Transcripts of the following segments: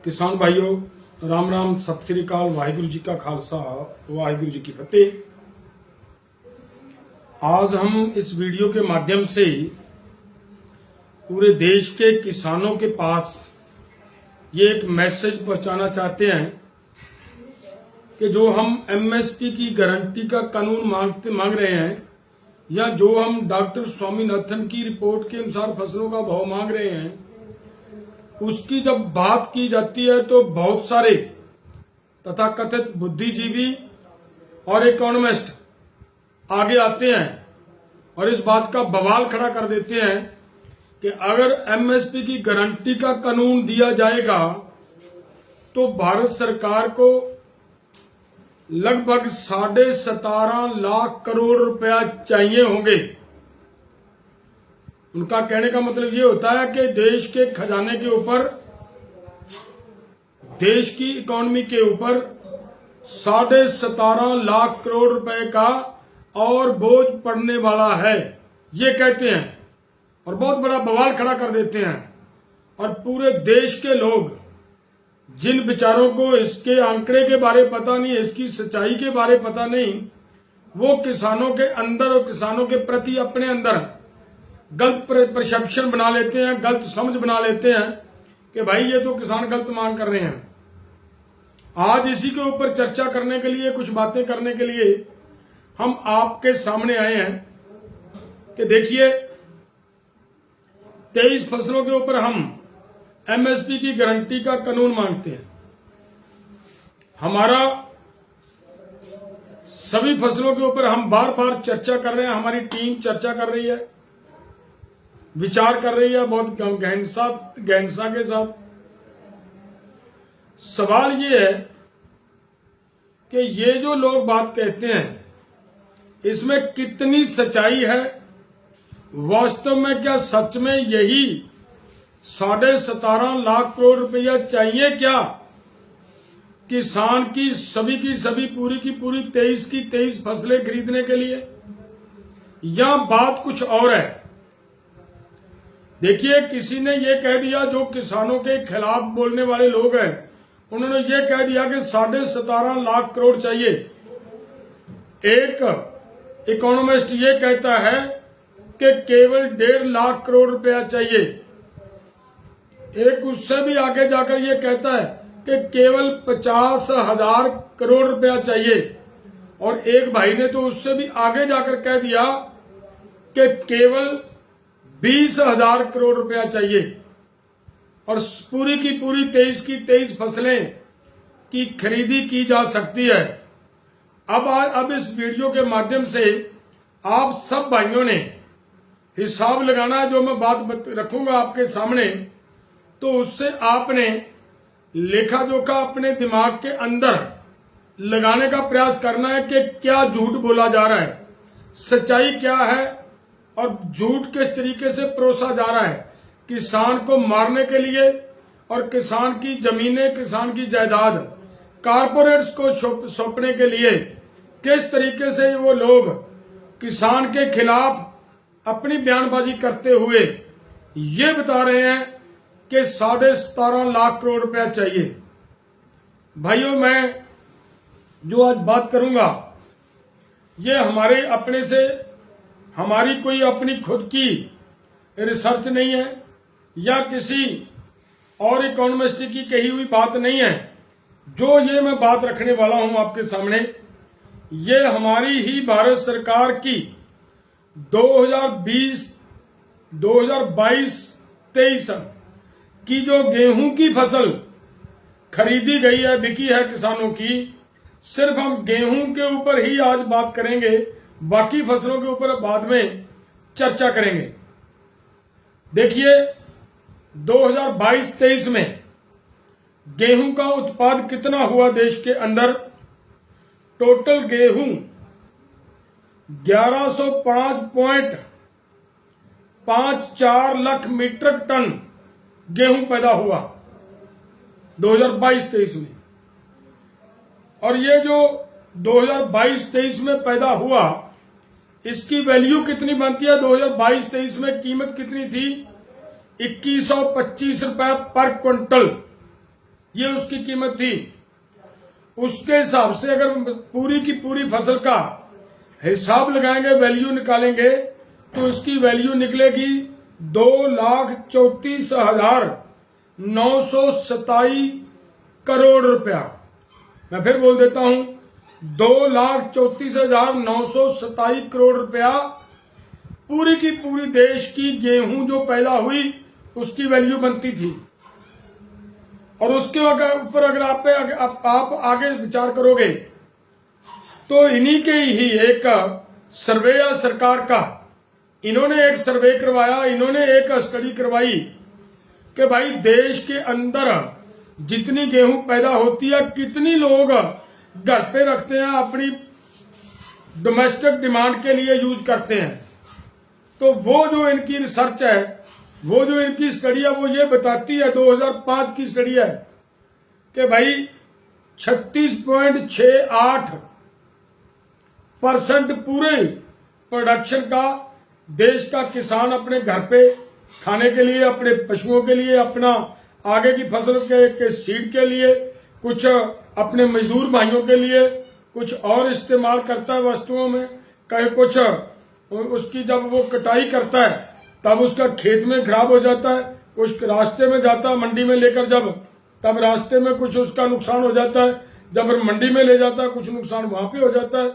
किसान भाइयों, राम राम, सत श्री अकाल, वाहिगुरु जी का खालसा, वाहिगुरु जी की फतेह। आज हम इस वीडियो के माध्यम से पूरे देश के किसानों के पास ये एक मैसेज पहुंचाना चाहते हैं कि जो हम एमएसपी की गारंटी का कानून मांग रहे हैं, या जो हम डॉक्टर स्वामीनाथन की रिपोर्ट के अनुसार फसलों का भाव मांग रहे हैं, उसकी जब बात की जाती है तो बहुत सारे तथाकथित बुद्धिजीवी और इकोनॉमिस्ट आगे आते हैं और इस बात का बवाल खड़ा कर देते हैं कि अगर एमएसपी की गारंटी का कानून दिया जाएगा तो भारत सरकार को लगभग 17.5 लाख करोड़ रुपया चाहिए होंगे। उनका कहने का मतलब ये होता है कि देश के खजाने के ऊपर, देश की इकोनॉमी के ऊपर 17.5 लाख करोड़ रुपए का और बोझ पड़ने वाला है, ये कहते हैं और बहुत बड़ा बवाल खड़ा कर देते हैं। और पूरे देश के लोग, जिन बेचारों को इसके आंकड़े के बारे पता नहीं, इसकी सच्चाई के बारे पता नहीं, वो किसानों के अंदर और किसानों के प्रति अपने अंदर गलत परसेप्शन बना लेते हैं, गलत समझ बना लेते हैं कि भाई ये तो किसान गलत मांग कर रहे हैं। आज इसी के ऊपर चर्चा करने के लिए, कुछ बातें करने के लिए हम आपके सामने आए हैं कि देखिए, 23 फसलों के ऊपर हम एमएसपी की गारंटी का कानून मांगते हैं। हमारा सभी फसलों के ऊपर हम बार बार चर्चा कर रहे हैं, हमारी टीम चर्चा कर रही है, विचार कर रही है बहुत गहनता के साथ। सवाल ये है कि ये जो लोग बात कहते हैं, इसमें कितनी सच्चाई है। वास्तव में क्या सच में यही 17.5 लाख करोड़ रुपया चाहिए क्या किसान की सभी पूरी की पूरी 23 की 23 फसलें खरीदने के लिए, या बात कुछ और है। देखिए, किसी ने ये कह दिया, जो किसानों के खिलाफ बोलने वाले लोग हैं, उन्होंने ये कह दिया कि 17.5 लाख करोड़ चाहिए। एक इकोनॉमिस्ट ये कहता है कि केवल 1.5 लाख करोड़ रुपया चाहिए। एक उससे भी आगे जाकर ये कहता है कि केवल 50,000 करोड़ रुपया चाहिए। और एक भाई ने तो उससे भी आगे जाकर कह दिया कि केवल 20,000 करोड़ रुपया चाहिए और पूरी की पूरी 23 की 23 फसलें की खरीदी की जा सकती है। अब इस वीडियो के माध्यम से आप सब भाइयों ने हिसाब लगाना है। जो मैं बात रखूंगा आपके सामने, तो उससे आपने लेखा जोखा अपने दिमाग के अंदर लगाने का प्रयास करना है कि क्या झूठ बोला जा रहा है, सच्चाई क्या है और झूठ किस तरीके से परोसा जा रहा है। किसान को मारने के लिए और किसान की जमीनें, किसान की जायदाद कारपोरेट्स को सौंपने के लिए किस तरीके से वो लोग किसान के खिलाफ अपनी बयानबाजी करते हुए ये बता रहे हैं कि 17.5 लाख करोड़ रुपया चाहिए। भाइयों, मैं जो आज बात करूंगा ये हमारे अपने से, हमारी कोई अपनी खुद की रिसर्च नहीं है या किसी और इकोनॉमिस्ट की कही हुई बात नहीं है। जो ये मैं बात रखने वाला हूं आपके सामने, ये हमारी ही भारत सरकार की 2022-23 की जो गेहूं की फसल खरीदी गई है, बिकी है किसानों की, सिर्फ हम गेहूं के ऊपर ही आज बात करेंगे, बाकी फसलों के ऊपर बाद में चर्चा करेंगे। देखिए, 2022-23 में गेहूं का उत्पाद कितना हुआ देश के अंदर। टोटल गेहूं 1105.54 लाख मीट्रिक टन गेहूं पैदा हुआ 2022-23 में। और ये जो 2022-23 में पैदा हुआ, इसकी वैल्यू कितनी बनती है। 2022-23 में कीमत कितनी थी, 2125 रुपए पर क्विंटल ये उसकी कीमत थी। उसके हिसाब से अगर पूरी की पूरी फसल का हिसाब लगाएंगे, वैल्यू निकालेंगे, तो उसकी वैल्यू निकलेगी 2,34,927 करोड़ रुपया। मैं फिर बोल देता हूं, 2,34,927 करोड़ रुपया पूरी की पूरी देश की गेहूं जो पैदा हुई उसकी वैल्यू बनती थी। और उसके ऊपर अगर आप आगे विचार करोगे तो इन्हीं के ही एक सर्वे या सरकार का, इन्होंने एक सर्वे करवाया, इन्होंने एक स्टडी करवाई कि भाई देश के अंदर जितनी गेहूं पैदा होती है, कितनी लोग घर पे रखते हैं, अपनी डोमेस्टिक डिमांड के लिए यूज करते हैं। तो वो जो इनकी रिसर्च है, वो जो इनकी स्टडी है, वो ये बताती है, 2005 की स्टडी है, कि भाई 36.68% पूरे प्रोडक्शन का देश का किसान अपने घर पे खाने के लिए, अपने पशुओं के लिए, अपना आगे की फसल के सीड के लिए, कुछ अपने मजदूर भाइयों के लिए, कुछ और इस्तेमाल करता है वस्तुओं में, कहीं कुछ उसकी जब वो कटाई करता है तब उसका खेत में खराब हो जाता है, कुछ रास्ते में जाता है मंडी में लेकर, जब तब रास्ते में कुछ उसका नुकसान हो जाता है, जब मंडी में ले जाता है कुछ नुकसान वहां पे हो जाता है।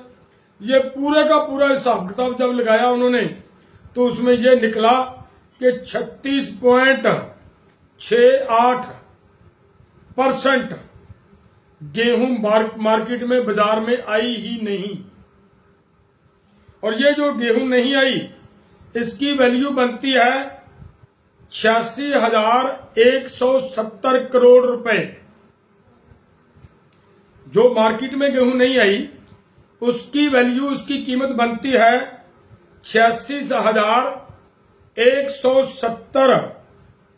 ये पूरे का पूरा हिसाब किताब जब लगाया उन्होंने, तो उसमें ये निकला कि 36.68% गेहूं मार्केट में, बाजार में आई ही नहीं। और ये जो गेहूं नहीं आई, इसकी वैल्यू बनती है 86,170 करोड़ रुपए। जो मार्केट में गेहूं नहीं आई उसकी वैल्यू, उसकी कीमत बनती है 86,170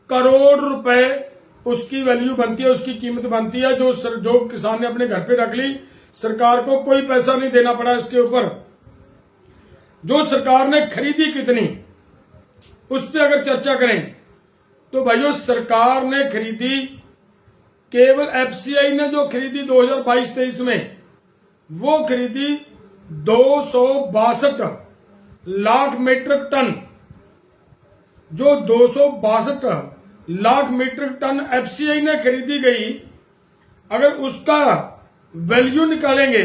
करोड़ रुपए उसकी वैल्यू बनती है, उसकी कीमत बनती है। जो किसान ने अपने घर पे रख ली, सरकार को कोई पैसा नहीं देना पड़ा इसके ऊपर। जो सरकार ने खरीदी कितनी, उस पर अगर चर्चा करें तो भाइयों, सरकार ने खरीदी, केवल एफसीआई ने जो खरीदी 2022-23 में, वो खरीदी 262 लाख मीट्रिक टन। जो 262 लाख मीट्रिक टन एफसीआई ने खरीदी गई, अगर उसका वैल्यू निकालेंगे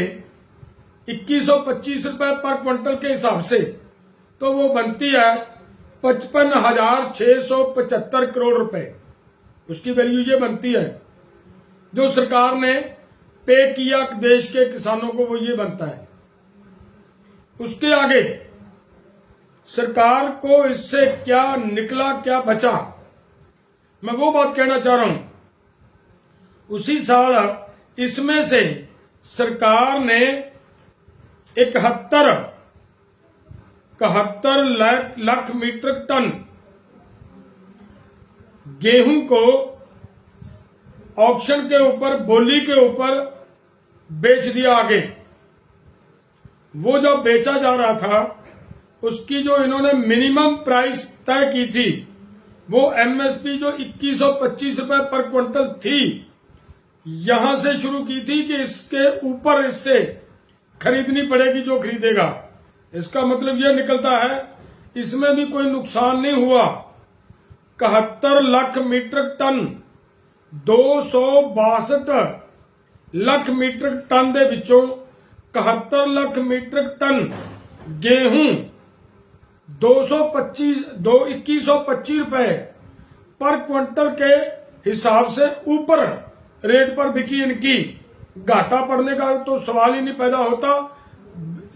2125 रुपए पर क्विंटल के हिसाब से, तो वो बनती है 55,675 करोड़ रुपए। उसकी वैल्यू ये बनती है, जो सरकार ने पे किया देश के किसानों को, वो ये बनता है। उसके आगे सरकार को इससे क्या निकला, क्या बचा, मैं वो बात कहना चाह रहा हूं। उसी साल इसमें से सरकार ने 71 लाख मीट्रिक टन गेहूं को ऑक्शन के ऊपर, बोली के ऊपर बेच दिया आगे। वो जब बेचा जा रहा था, उसकी जो इन्होंने मिनिमम प्राइस तय की थी, वो एमएसपी जो 2125 रुपए पर क्विंटल थी, यहां से शुरू की थी कि इसके ऊपर इससे खरीदनी पड़ेगी जो खरीदेगा। इसका मतलब यह निकलता है इसमें भी कोई नुकसान नहीं हुआ। 71 lakh metric ton, 262 lakh metric ton दे विचों 71 लाख मीट्रिक टन गेहूं 2125 रुपए पर क्विंटल के हिसाब से ऊपर रेट पर बिकी इनकी। घाटा पड़ने का तो सवाल ही नहीं पैदा होता,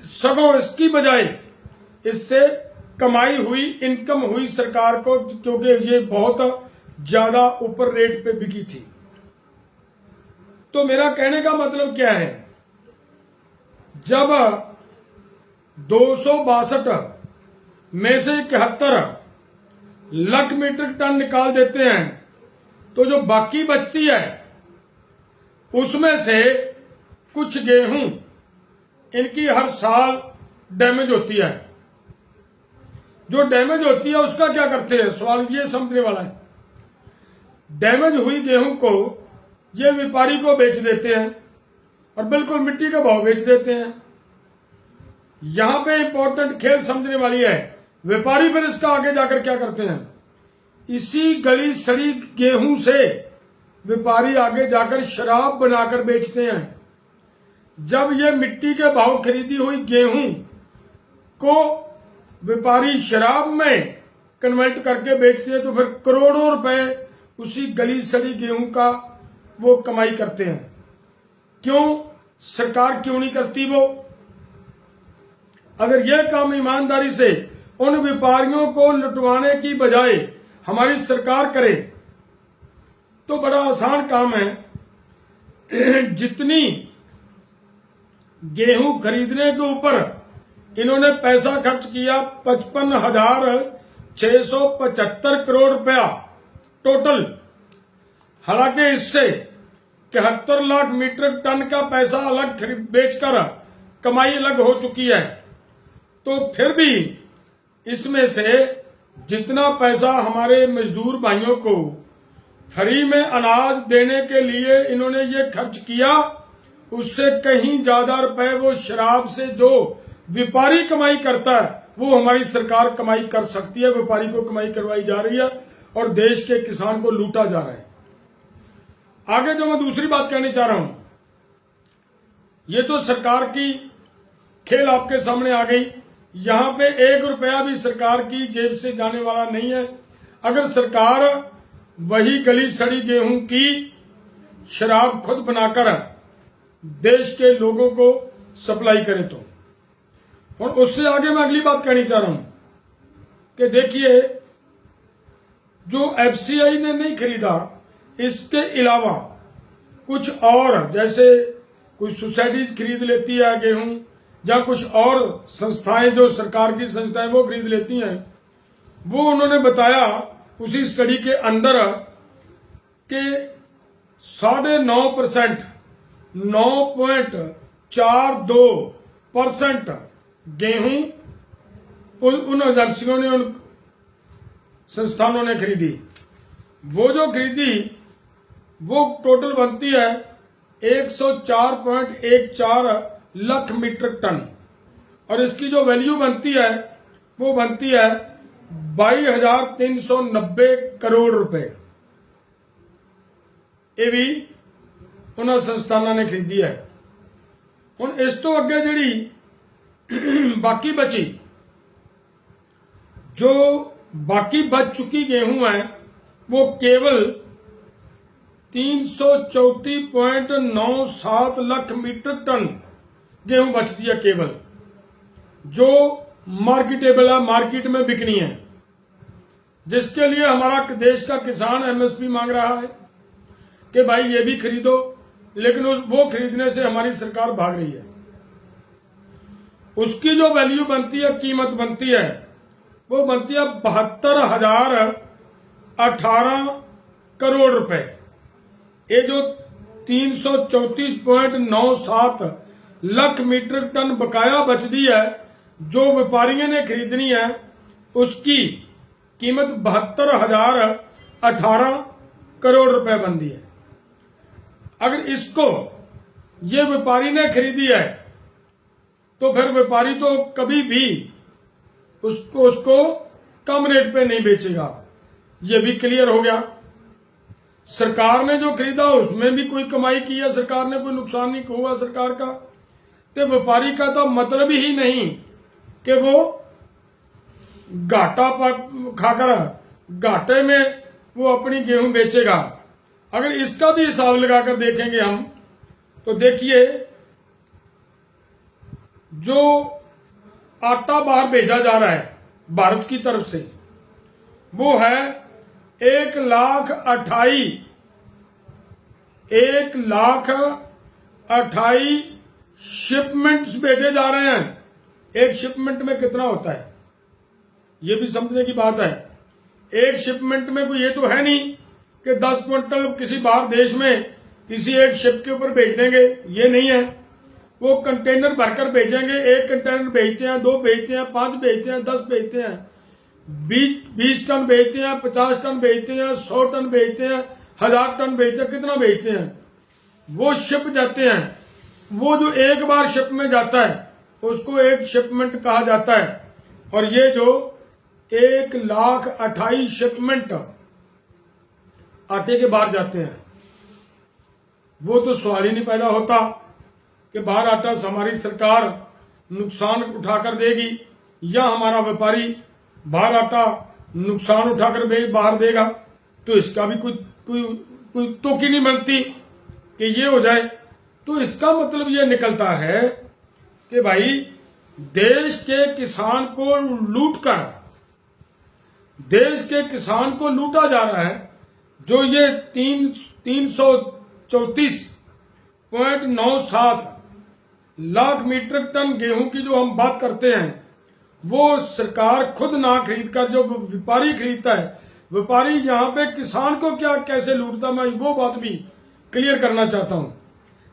सगों इसकी बजाय इससे कमाई हुई, इनकम हुई सरकार को, क्योंकि ये बहुत ज्यादा ऊपर रेट पे बिकी थी। तो मेरा कहने का मतलब क्या है, जब 262 में से 71 लाख मीट्रिक टन निकाल देते हैं, तो जो बाकी बचती है उसमें से कुछ गेहूं इनकी हर साल डैमेज होती है। जो डैमेज होती है उसका क्या करते हैं, सवाल ये समझने वाला है। डैमेज हुई गेहूं को ये व्यापारी को बेच देते हैं और बिल्कुल मिट्टी का भाव बेच देते हैं। यहां पे इंपॉर्टेंट खेल समझने वाली है, व्यापारी फिर इसका आगे जाकर क्या करते हैं, इसी गली सड़ी गेहूं से व्यापारी आगे जाकर शराब बनाकर बेचते हैं। जब ये मिट्टी के भाव खरीदी हुई गेहूं को व्यापारी शराब में कन्वर्ट करके बेचते हैं तो फिर करोड़ों रुपए उसी गली सड़ी गेहूं का वो कमाई करते हैं। क्यों? सरकार क्यों नहीं करती वो? अगर यह काम ईमानदारी से उन व्यापारियों को लुटवाने की बजाय हमारी सरकार करे तो बड़ा आसान काम है। जितनी गेहूं खरीदने के ऊपर इन्होंने पैसा खर्च किया 55,675 करोड़ रुपया टोटल, हालांकि इससे 71 लाख मीट्रिक टन का पैसा अलग बेचकर कमाई अलग हो चुकी है, तो फिर भी इसमें से जितना पैसा हमारे मजदूर भाइयों को फ्री में अनाज देने के लिए इन्होंने ये खर्च किया, उससे कहीं ज्यादा रुपए वो शराब से जो व्यापारी कमाई करता है वो हमारी सरकार कमाई कर सकती है। व्यापारी को कमाई करवाई जा रही है और देश के किसान को लूटा जा रहा है। आगे जो मैं दूसरी बात कहनी चाह रहा हूं, ये तो सरकार की खेल आपके सामने आ गई। यहां पे 1 रुपया भी सरकार की जेब से जाने वाला नहीं है। अगर सरकार वही गली सड़ी गेहूं की शराब खुद बनाकर देश के लोगों को सप्लाई करे तो। और उससे आगे मैं अगली बात कहनी चाह रहा हूं कि देखिए, जो एफसीआई ने नहीं खरीदा, इसके अलावा कुछ और जैसे कुछ सोसाइटीज खरीद लेती है गेहूं, या कुछ और संस्थाएं जो सरकार की संस्थाएं वो खरीद लेती हैं। वो उन्होंने बताया उसी स्टडी के अंदर कि 9.5%, 9.42% गेहूं उन एजेंसियों ने, उन संस्थानों ने खरीदी। वो जो खरीदी वो टोटल बनती है 104.14 लाख मीट्रिक टन, और इसकी जो वैल्यू बनती है वो बनती है 22,390 करोड़ रुपए। ये भी उन संस्थानों ने खरीदी है। हुण इस तो अगे जिहड़ी बाकी बची, जो बाकी बच चुकी गेहूं है वो केवल 334.97 लाख मीट्रिक टन गेहूं बचती है केवल, जो मार्केटेबल है, मार्केट में बिकनी है, जिसके लिए हमारा देश का किसान एमएसपी मांग रहा है कि भाई ये भी खरीदो, लेकिन वो खरीदने से हमारी सरकार भाग रही है। उसकी जो वैल्यू बनती है, कीमत बनती है, वो बनती है 72,018 करोड़ रुपए। ये जो 334.97 लाख मीट्रिक टन बकाया बचती है जो व्यापारियों ने खरीदनी है, उसकी कीमत 72,018 करोड़ रुपए बनती है। अगर इसको ये व्यापारी ने खरीदी है तो फिर व्यापारी तो कभी भी उसको कम रेट पे नहीं बेचेगा। ये भी क्लियर हो गया। सरकार ने जो खरीदा उसमें भी कोई कमाई की है, सरकार ने कोई नुकसान नहीं हुआ सरकार का। तो व्यापारी का तो मतलब ही नहीं कि वो घाटा खाकर घाटे में वो अपनी गेहूं बेचेगा। अगर इसका भी हिसाब लगाकर देखेंगे हम, तो देखिए जो आटा बाहर भेजा जा रहा है भारत की तरफ से, वो है 1,28,000 शिपमेंट्स भेजे जा रहे हैं। एक शिपमेंट में कितना होता है ये भी समझने की बात है। एक शिपमेंट में कोई ये तो है नहीं कि 10 क्विंटल किसी बाहर देश में किसी एक शिप के ऊपर भेज देंगे, ये नहीं है। वो कंटेनर भरकर भेजेंगे। एक कंटेनर भेजते हैं, 2 भेजते हैं, 5 भेजते हैं, 10 भेजते हैं, 20 टन भेजते हैं, 50 टन भेजते हैं, 100 टन भेजते हैं, 1000 टन भेजते हैं। कितना भेजते हैं वो शिप जाते हैं, वो जो एक बार शिप में जाता है उसको एक शिपमेंट कहा जाता है। और ये जो 1,28,000 शिपमेंट आटे के बाहर जाते हैं, वो तो सवाल ही नहीं पैदा होता कि बाहर आटा हमारी सरकार नुकसान उठाकर देगी या हमारा व्यापारी बाहर आटा नुकसान उठाकर बाहर देगा। तो इसका भी कोई तुक ही नहीं बनती कि ये हो जाए। तो इसका मतलब ये निकलता है कि भाई देश के किसान को लूटकर, देश के किसान को लूटा जा रहा है। जो ये 334.97 लाख मीट्रिक टन गेहूं की जो हम बात करते हैं, वो सरकार खुद ना खरीद कर जो व्यापारी खरीदता है, व्यापारी यहाँ पे किसान को क्या कैसे लूटता, मैं वो बात भी क्लियर करना चाहता हूं।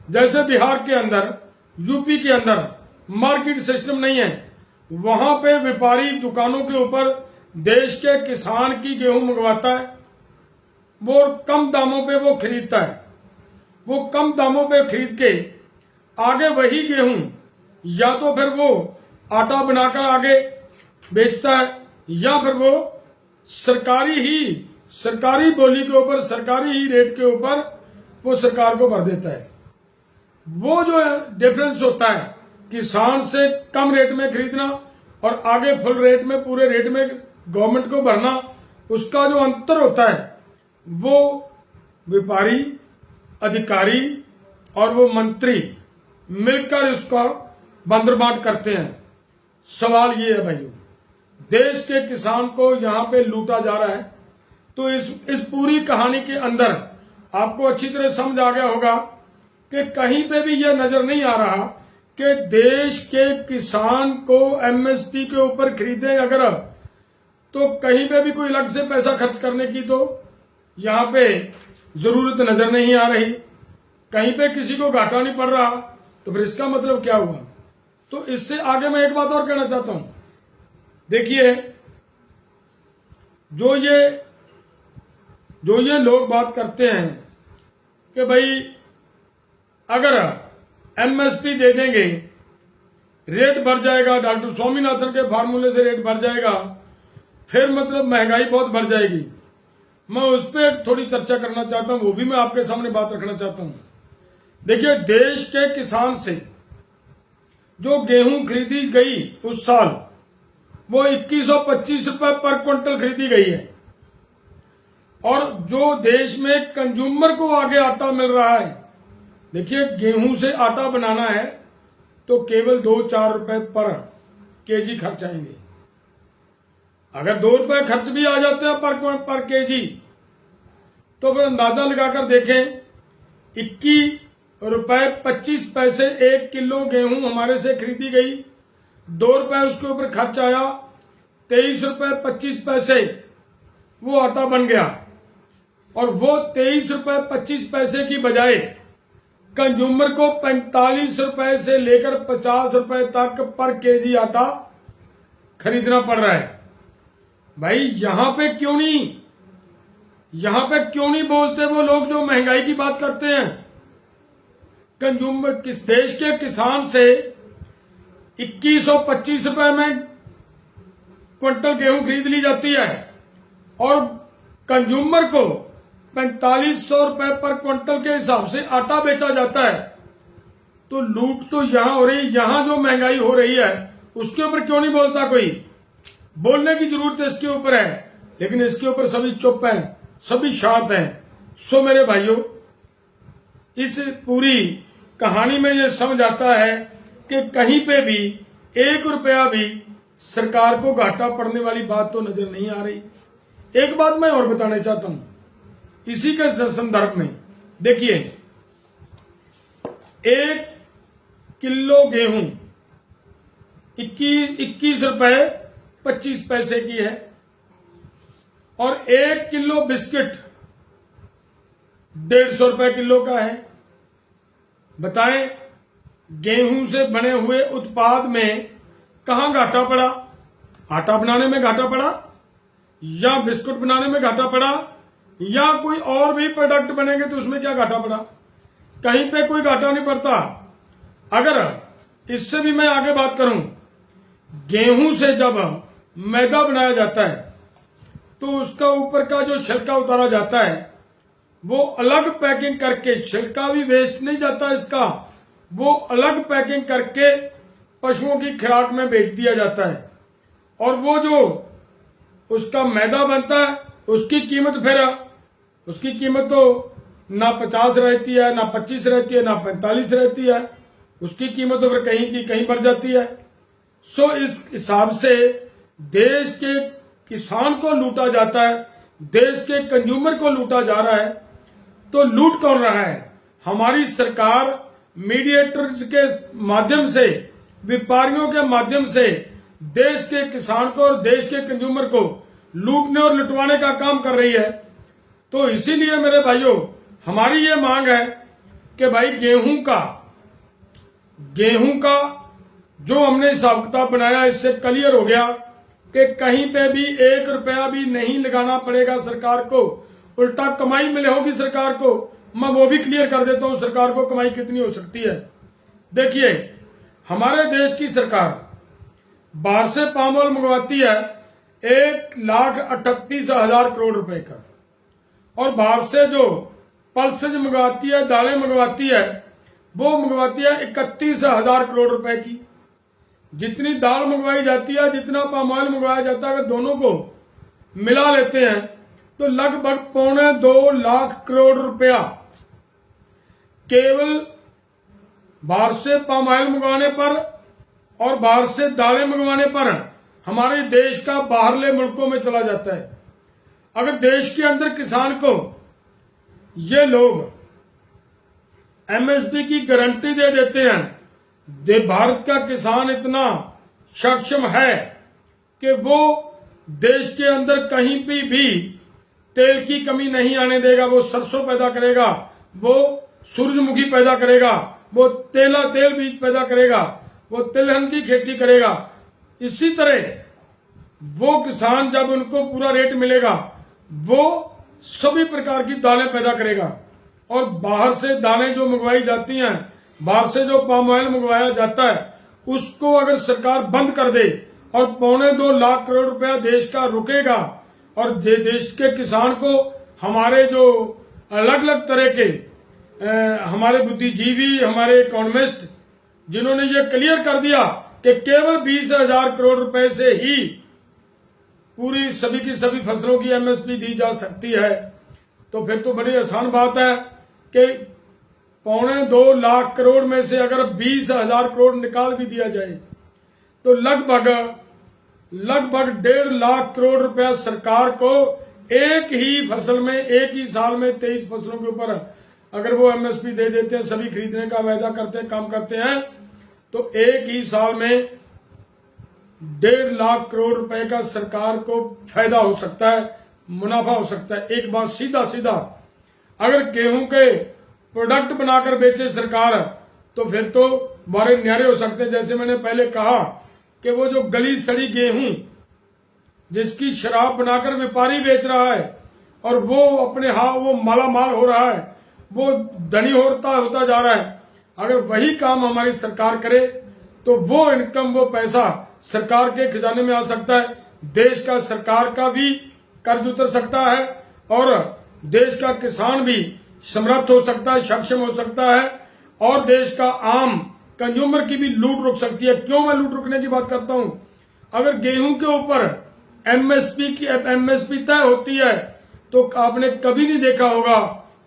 जैसे बिहार के अंदर, यूपी के अंदर मार्केट सिस्टम नहीं है, वहां पे व्यापारी दुकानों के ऊपर देश के किसान की गेहूं मंगवाता है, वो कम दामों पे वो खरीदता है। वो कम दामों पे खरीद के आगे वही गेहूं या तो फिर वो आटा बनाकर आगे बेचता है या फिर वो सरकारी बोली के ऊपर, सरकारी ही रेट के ऊपर वो सरकार को भर देता है। वो जो डिफरेंस होता है किसान से कम रेट में खरीदना और आगे फुल रेट में, पूरे रेट में गवर्नमेंट को भरना, उसका जो अंतर होता है वो व्यापारी, अधिकारी और वो मंत्री मिलकर इसका बंदरबाट करते हैं। सवाल ये है भाइयों, देश के किसान को यहां पे लूटा जा रहा है। तो इस पूरी कहानी के अंदर आपको अच्छी तरह समझ आ गया होगा कि कहीं पे भी यह नजर नहीं आ रहा कि देश के किसान को एमएसपी के ऊपर खरीदे अगर, तो कहीं पे भी कोई अलग से पैसा खर्च करने की तो यहां पे जरूरत नजर नहीं आ रही। कहीं पे किसी को घाटा नहीं पड़ रहा। तो फिर इसका मतलब क्या हुआ? तो इससे आगे मैं एक बात और कहना चाहता हूं। देखिए, जो ये लोग बात करते हैं कि भाई अगर एमएसपी दे देंगे रेट बढ़ जाएगा, डॉक्टर स्वामीनाथन के फार्मूले से रेट बढ़ जाएगा, फिर मतलब महंगाई बहुत बढ़ जाएगी। मैं उस पर थोड़ी चर्चा करना चाहता हूं, वो भी मैं आपके सामने बात रखना चाहता हूं। देखिए, देश के किसान से जो गेहूं खरीदी गई उस साल, वो 2125 रुपए पर क्विंटल खरीदी गई है। और जो देश में कंज्यूमर को आगे आटा मिल रहा है, देखिए गेहूं से आटा बनाना है तो केवल 2-4 रुपए पर केजी खर्च आएंगे। अगर 2 रुपए खर्च भी आ जाते हैं पर केजी, तो फिर अंदाजा लगाकर देखें, 21.25 1 किलो गेहूं हमारे से खरीदी गई, 2 रुपए उसके ऊपर खर्च आया, 23.25 वो आटा बन गया। और वो 23.25 की बजाय कंज्यूमर को 45 रुपए से लेकर 50 रुपए तक पर केजी आटा खरीदना पड़ रहा है। भाई यहां पे क्यों नहीं बोलते वो लोग जो महंगाई की बात करते हैं? कंज्यूमर किस देश के किसान से 2125 रुपए में क्विंटल गेहूं खरीद ली जाती है और कंज्यूमर को 4500 रुपए पर क्विंटल के हिसाब से आटा बेचा जाता है। तो लूट तो यहां हो रही, यहां जो महंगाई हो रही है उसके ऊपर क्यों नहीं बोलता कोई? बोलने की जरूरत इसके ऊपर है, लेकिन इसके ऊपर सभी चुप हैं, सभी शांत हैं। सो मेरे भाइयों, इस पूरी कहानी में यह समझ आता है कि कहीं पे भी 1 रुपया भी सरकार को घाटा पड़ने वाली बात तो नजर नहीं आ रही। एक बात मैं और बताना चाहता हूं इसी के संदर्भ में। देखिए, 1 किलो गेहूं 21 रुपए 25 पैसे की है और 1 किलो बिस्किट 150 रुपए किलो का है। बताएं, गेहूं से बने हुए उत्पाद में कहां घाटा पड़ा? आटा बनाने में घाटा पड़ा, या बिस्कुट बनाने में घाटा पड़ा, या कोई और भी प्रोडक्ट बनेंगे तो उसमें क्या घाटा पड़ा? कहीं पे कोई घाटा नहीं पड़ता। अगर इससे भी मैं आगे बात करूं, गेहूं से जब मैदा बनाया जाता है तो उसका ऊपर का जो छिलका उतारा जाता है वो अलग पैकिंग करके, छिलका भी वेस्ट नहीं जाता इसका, वो अलग पैकिंग करके पशुओं की खुराक में बेच दिया जाता है। और वो जो उसका मैदा बनता है उसकी कीमत तो ना 50 रहती है, ना 25 रहती है, ना 45 रहती है, उसकी कीमत तो फिर कहीं की कहीं बढ़ जाती है। सो इस हिसाब से देश के किसान को लूटा जाता है, देश के कंज्यूमर को लूटा जा रहा है। तो लूट कौन रहा है? हमारी सरकार मीडिएटर्स के माध्यम से, व्यापारियों के माध्यम से देश के किसान को और देश के कंज्यूमर को लूटने और लुटवाने का काम कर रही है। तो इसीलिए मेरे भाइयों, हमारी ये मांग है कि भाई गेहूं का जो हमने हिसाब किताब बनाया, इससे क्लियर हो गया कि कहीं पे भी 1 रुपया भी नहीं लगाना पड़ेगा सरकार को, उल्टा कमाई मिले होगी सरकार को। मैं वो भी क्लियर कर देता हूं सरकार को कमाई कितनी हो सकती है। देखिए, हमारे देश की सरकार बाहर से पाम ऑयल मंगवाती है 1,38,000 करोड़ रुपए का, और बाहर से जो पल्सेज मंगवाती है, दालें मंगवाती है, वो मंगवाती है 31,000 करोड़ रुपए की। जितनी दाल मंगवाई जाती है, जितना पाम ऑयल मंगवाया जाता है, अगर दोनों को मिला लेते हैं तो लगभग 2.25 लाख करोड़ रुपया केवल बाहर से पाम ऑयल मंगवाने पर और बाहर से दालें मंगवाने पर हमारे देश का बाहरले मुल्कों में चला जाता है। अगर देश के अंदर किसान को ये लोग एमएसपी की गारंटी दे देते हैं, भारत का किसान इतना सक्षम है कि वो देश के अंदर कहीं भी तेल की कमी नहीं आने देगा। वो सरसों पैदा करेगा, वो सूरजमुखी पैदा करेगा, वो तेल बीज पैदा करेगा, वो तिलहन की खेती करेगा। इसी तरह वो किसान जब उनको पूरा रेट मिलेगा, वो सभी प्रकार की दालें पैदा करेगा। और बाहर से दालें जो मंगवाई जाती हैं, बाहर से जो पाम ऑयल मंगवाया जाता है, उसको अगर सरकार बंद कर दे और 2.25 लाख करोड़ रुपया देश का रुकेगा, और देश के किसान को हमारे जो अलग अलग तरह के हमारे बुद्धिजीवी, हमारे इकोनॉमिस्ट, जिन्होंने ये क्लियर कर दिया कि केवल 20,000 करोड़ रुपए से ही पूरी सभी की सभी फसलों की एमएसपी दी जा सकती है, तो फिर तो बड़ी आसान बात है कि 2.25 लाख करोड़ में से अगर 20,000 करोड़ निकाल भी दिया जाए तो लगभग 1.5 लाख करोड़ रुपया सरकार को एक ही फसल में, एक ही साल में 23 फसलों के ऊपर अगर वो एमएसपी दे देते हैं, सभी खरीदने का वायदा करते हैं, काम करते हैं, तो एक ही साल में 1.5 लाख करोड़ रुपए का सरकार को फायदा हो सकता है, मुनाफा हो सकता है। एक बात सीधा अगर गेहूं के प्रोडक्ट बनाकर बेचे सरकार, तो फिर तो बड़े न्यारे हो सकते हैं। जैसे मैंने पहले कहा कि वो जो गली सड़ी गेहूं जिसकी शराब बनाकर व्यापारी बेच रहा है और वो अपने वो माला माल हो रहा है, वो धनी होता जा रहा है, अगर वही काम हमारी सरकार करे तो वो इनकम, वो पैसा सरकार के खजाने में आ सकता है। देश का, सरकार का भी कर्ज उतर सकता है और देश का किसान भी समर्थ हो सकता है, सक्षम हो सकता है, और देश का आम कंज्यूमर की भी लूट रुक सकती है। क्यों मैं लूट रुकने की बात करता हूं? अगर गेहूं के ऊपर एमएसपी तय होती है तो आपने कभी नहीं देखा होगा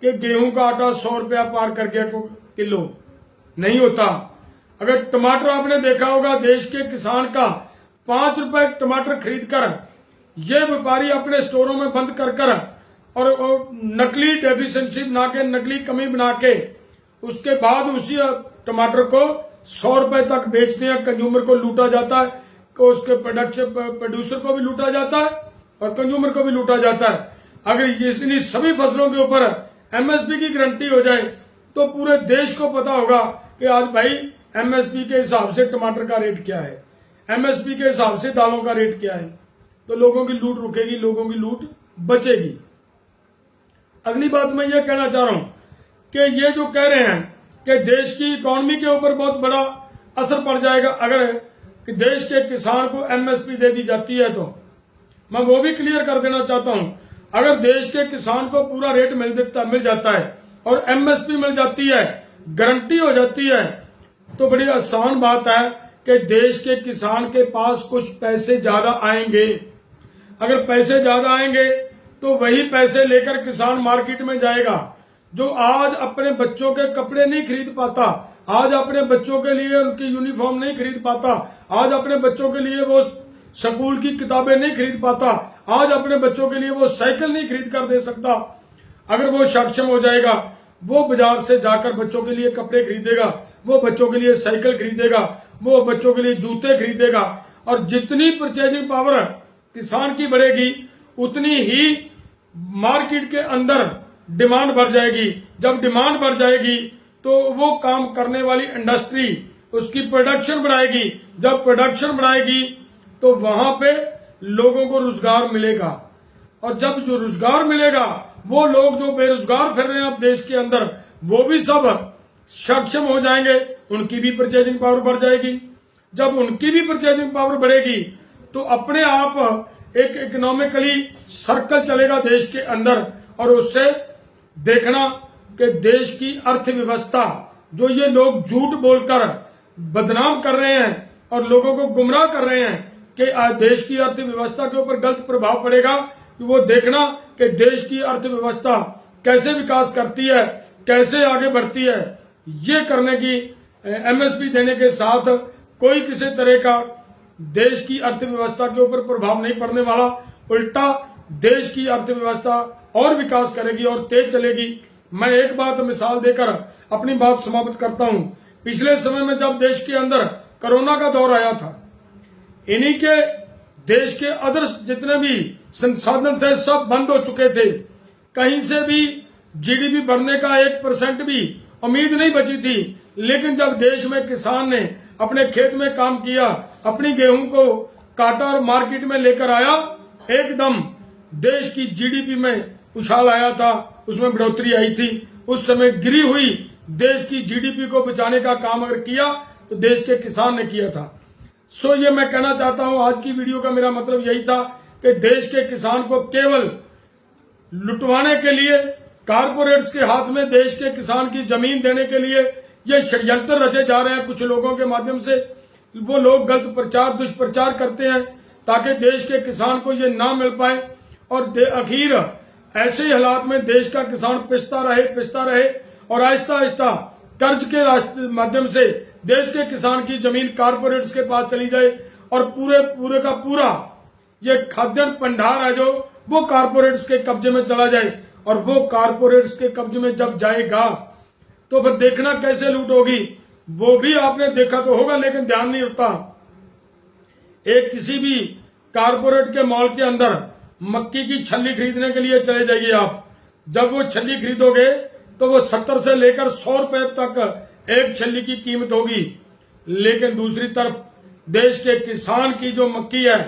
कि गेहूं का आटा 100 रुपया पार कर गया किलो, नहीं होता। अगर टमाटर आपने देखा होगा, देश के किसान का 5 रुपए टमाटर खरीद कर ये व्यापारी अपने स्टोरों में बंद कर और नकली डेफिशिएंसी बना के, नकली कमी बना के, उसके बाद उसी टमाटर को 100 रुपए तक बेचते हैं। कंज्यूमर को लूटा जाता है, उसके प्रोड्यूसर को भी लूटा जाता है और कंज्यूमर को भी लूटा जाता है। अगर इतनी सभी फसलों के ऊपर एमएसपी की गारंटी हो जाए तो पूरे देश को पता होगा कि आज भाई एमएसपी के हिसाब से टमाटर का रेट क्या है, एमएसपी के हिसाब से दालों का रेट क्या है, तो लोगों की लूट रुकेगी, लोगों की लूट बचेगी। अगली बात मैं ये कहना चाह रहा हूं कि ये जो कह रहे हैं कि देश की इकोनॉमी के ऊपर बहुत बड़ा असर पड़ जाएगा अगर कि देश के किसान को एमएसपी दे दी जाती है, तो मैं वो भी क्लियर कर देना चाहता हूं, अगर देश के किसान को पूरा रेट मिल जाता है और एमएसपी मिल जाती है, गारंटी हो जाती है, तो बड़ी आसान बात है कि देश के किसान के पास कुछ पैसे ज्यादा आएंगे। अगर पैसे ज्यादा आएंगे तो वही पैसे लेकर किसान मार्केट में जाएगा। जो आज अपने बच्चों के कपड़े नहीं खरीद पाता, आज अपने बच्चों के लिए उनकी यूनिफॉर्म नहीं खरीद पाता, आज अपने बच्चों के लिए वो स्कूल की किताबें नहीं खरीद पाता, आज अपने बच्चों के लिए वो साइकिल नहीं खरीद कर दे सकता, अगर वो सक्षम हो जाएगा, वो बाजार से जाकर बच्चों के लिए कपड़े खरीदेगा, वो बच्चों के लिए साइकिल खरीदेगा, वो बच्चों के लिए जूते खरीदेगा। और जितनी परचेजिंग पावर किसान की बढ़ेगी उतनी ही मार्केट के अंदर डिमांड बढ़ जाएगी। जब डिमांड बढ़ जाएगी तो वो काम करने वाली इंडस्ट्री उसकी प्रोडक्शन बढ़ाएगी। जब प्रोडक्शन बढ़ाएगी तो वहां पे लोगों को रोजगार मिलेगा, और जब जो रोजगार मिलेगा वो लोग जो बेरोजगार फिर रहे हैं अब देश के अंदर, वो भी सब सक्षम हो जाएंगे, उनकी भी परचेजिंग पावर बढ़ जाएगी। जब उनकी भी परचेजिंग पावर बढ़ेगी तो अपने आप एक इकोनॉमिकली सर्कल चलेगा देश के अंदर, और उससे देखना कि देश की अर्थव्यवस्था जो ये लोग झूठ बोलकर बदनाम कर रहे हैं और लोगों को गुमराह कर रहे हैं कि देश की अर्थव्यवस्था के ऊपर गलत प्रभाव पड़ेगा, कि वो देखना कि देश की अर्थव्यवस्था कैसे विकास करती है, कैसे आगे बढ़ती है। ये करने की एमएसपी देने के साथ कोई किसी तरह का देश की अर्थव्यवस्था के ऊपर प्रभाव नहीं पड़ने वाला, उल्टा देश की अर्थव्यवस्था और विकास करेगी और तेज चलेगी। मैं एक बात मिसाल देकर अपनी बात समाप्त करता हूं। पिछले समय में जब देश के अंदर कोरोना का दौर आया था, इन्हीं के देश के अदर जितने भी संसाधन थे सब बंद हो चुके थे। कहीं से भी जीडीपी बढ़ने का 1% भी उम्मीद नहीं बची थी। लेकिन जब देश में किसान ने अपने खेत में काम किया, अपनी गेहूं को काटा और मार्केट में लेकर आया, एकदम देश की जीडीपी में उछाल आया था, उसमें बढ़ोतरी आई थी। उस समय गिरी हुई देश की जीडीपी को बचाने का काम अगर किया तो देश के किसान ने किया था। सो ये मैं कहना चाहता हूं, आज की वीडियो का मेरा मतलब यही था कि देश के किसान को केवल लुटवाने के लिए, कारपोरेट्स के हाथ में देश के किसान की जमीन देने के लिए ये षड्यंत्र रचे जा रहे हैं कुछ लोगों के माध्यम से। वो लोग गलत प्रचार दुष्प्रचार करते हैं ताकि देश के किसान को ये ना मिल पाए, और आखिर ऐसे ही हालात में देश का किसान पिसता रहे और आहिस्ता आहिस्ता कर्ज के माध्यम से देश के किसान की जमीन कारपोरेट्स के पास चली जाए और पूरे का पूरा ये खाद्यान्न भंडार है जो वो कारपोरेट्स के कब्जे में चला जाए। और वो कारपोरेट्स के कब्जे में जब जाएगा तो फिर देखना कैसे लूट होगी, वो भी आपने देखा तो होगा लेकिन ध्यान नहीं होता। एक किसी भी कारपोरेट के मॉल के अंदर मक्की की छल्ली खरीदने के लिए चले जाइए आप, जब वो छल्ली खरीदोगे तो वो 70 से लेकर 100 रुपए तक एक छल्ली की कीमत होगी। लेकिन दूसरी तरफ देश के किसान की जो मक्की है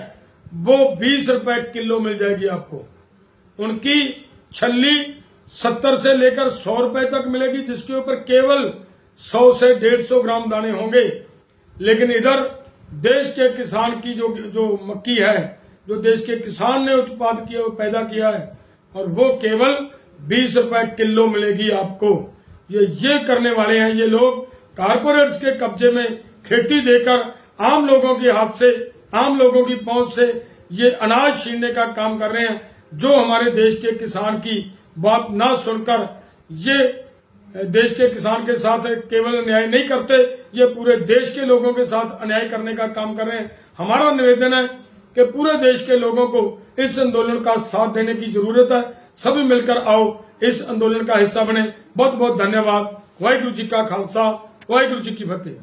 वो 20 रुपए किलो मिल जाएगी आपको। उनकी छल्ली 70 से लेकर 100 रुपए तक मिलेगी, जिसके ऊपर केवल 100 से 150 ग्राम दाने होंगे। लेकिन इधर देश के किसान की जो मक्की है, जो देश के किसान ने उत्पाद किया, पैदा किया है, और वो केवल 20 रुपए किलो मिलेगी आपको। ये करने वाले हैं ये लोग, कारपोरेट्स के कब्जे में खेती देकर आम लोगों के हाथ से, आम लोगों की पहुंच से ये अनाज छीनने का काम कर रहे हैं। जो हमारे देश के किसान की बात ना सुनकर ये देश के किसान के साथ केवल अन्याय नहीं करते, ये पूरे देश के लोगों के साथ अन्याय करने का काम कर रहे हैं। हमारा निवेदन है कि पूरे देश के लोगों को इस आंदोलन का साथ देने की जरूरत है। सभी मिलकर आओ, इस आंदोलन का हिस्सा बने। बहुत बहुत धन्यवाद। वाहिगुरू जी का खालसा, वाहिगुरू जी की फतेह।